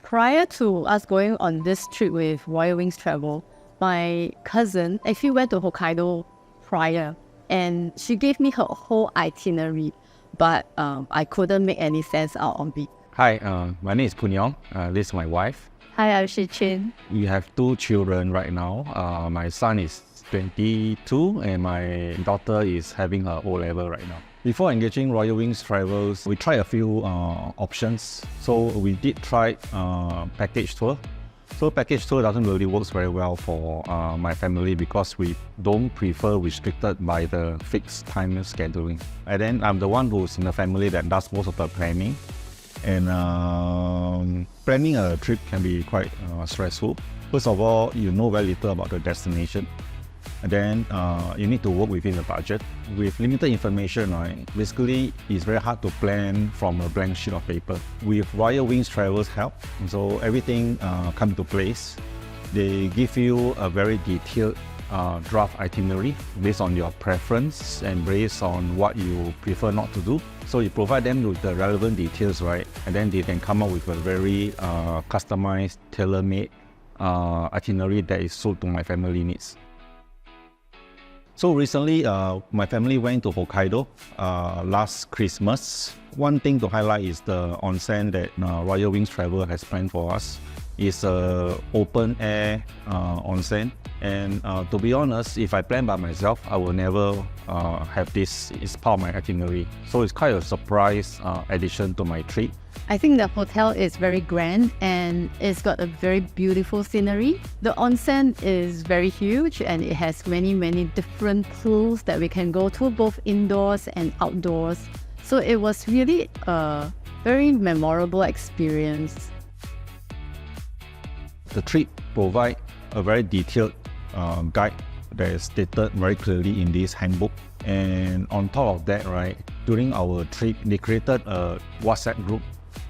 Prior to us going on this trip with Royal Wings Travel, my cousin actually went to Hokkaido prior, and she gave me her whole itinerary, but I couldn't make any sense out of it. Hi, my name is Punyong. This is my wife. Hi, I'm Shi Chin. We have 2 children right now. My son is 22 and my daughter is having her O-level right now. Before engaging Royal Wings Travels, we tried a few options. So we did try package tour. So package tour doesn't really work very well for my family because we don't prefer restricted by the fixed time scheduling. And then I'm the one who's in the family that does most of the planning. And planning a trip can be quite stressful. First of all, you know very little about the destination. And then you need to work within the budget. With limited information, right, basically it's very hard to plan from a blank sheet of paper. With Royal Wings Travels' help, so everything comes to place. They give you a very detailed draft itinerary based on your preference and based on what you prefer not to do. So you provide them with the relevant details, right? And then they can come up with a very customized, tailor-made itinerary that is suited to my family needs. So recently, my family went to Hokkaido last Christmas. One thing to highlight is the onsen that Royal Wings Travel has planned for us. It's an open air onsen. And to be honest, if I plan by myself, I will never have this. It's part of my itinerary. So it's quite a surprise addition to my trip. I think the hotel is very grand and it's got a very beautiful scenery. The onsen is very huge and it has many different pools that we can go to, both indoors and outdoors. So it was really a very memorable experience. The trip provides a very detailed guide that is stated very clearly in this handbook. And on top of that, right, during our trip, they created a WhatsApp group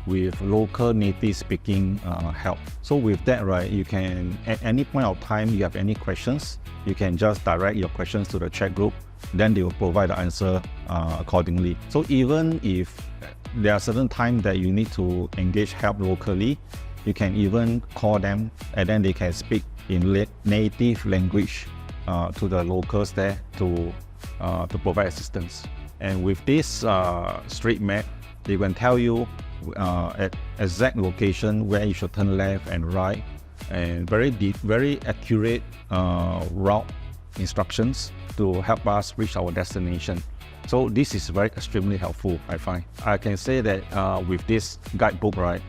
with local native speaking help. So with that, right, you can, at any point of time, you have any questions, you can just direct your questions to the chat group, then they will provide the answer accordingly. So even if there are certain times that you need to engage help locally, you can even call them and then they can speak in native language to the locals there to provide assistance. And with this street map, they can tell you at exact location where you should turn left and right, and very accurate route instructions to help us reach our destination. So this is very extremely helpful, I find. I can say that with this guidebook, right,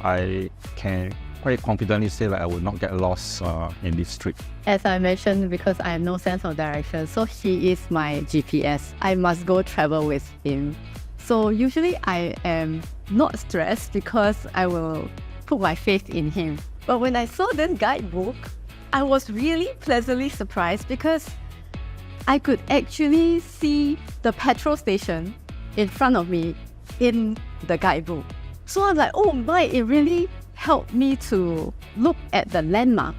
I can quite confidently say that I will not get lost in this trip. As I mentioned, because I have no sense of direction, so he is my GPS. I must go travel with him. So usually I am not stressed because I will put my faith in him. But when I saw this guidebook, I was really pleasantly surprised because I could actually see the petrol station in front of me in the guidebook. So I'm like, oh my, it really helped me to look at the landmarks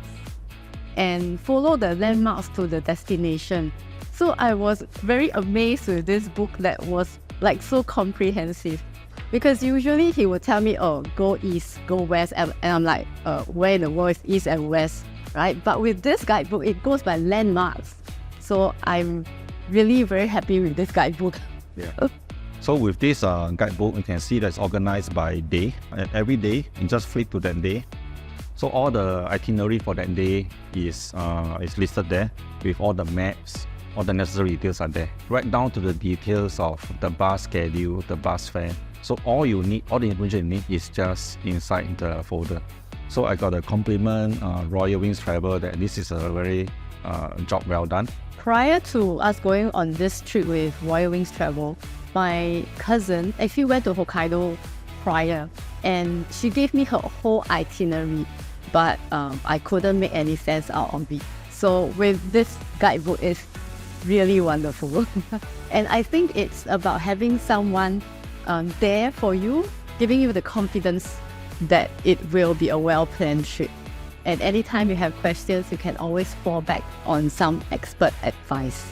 and follow the landmarks to the destination. So I was very amazed with this book that was like so comprehensive, because usually he would tell me, oh, go east, go west, and I'm like, where in the world is east and west, right? But with this guidebook, it goes by landmarks. So I'm really very happy with this guidebook. Yeah. So with this guidebook, you can see that it's organized by day. And every day, you just flip to that day. So all the itinerary for that day is listed there with all the maps. All the necessary details are there, right down to the details of the bus schedule, the bus fare. So all you need, all the information you need is just inside the folder. So I got a compliment Royal Wings Travel that this is a very job well done. Prior to us going on this trip with Royal Wings Travel, my cousin actually went to Hokkaido prior, and she gave me her whole itinerary, but I couldn't make any sense out of it. So with this guidebook, it's really wonderful. And I think it's about having someone there for you, giving you the confidence that it will be a well-planned trip. And anytime you have questions, you can always fall back on some expert advice.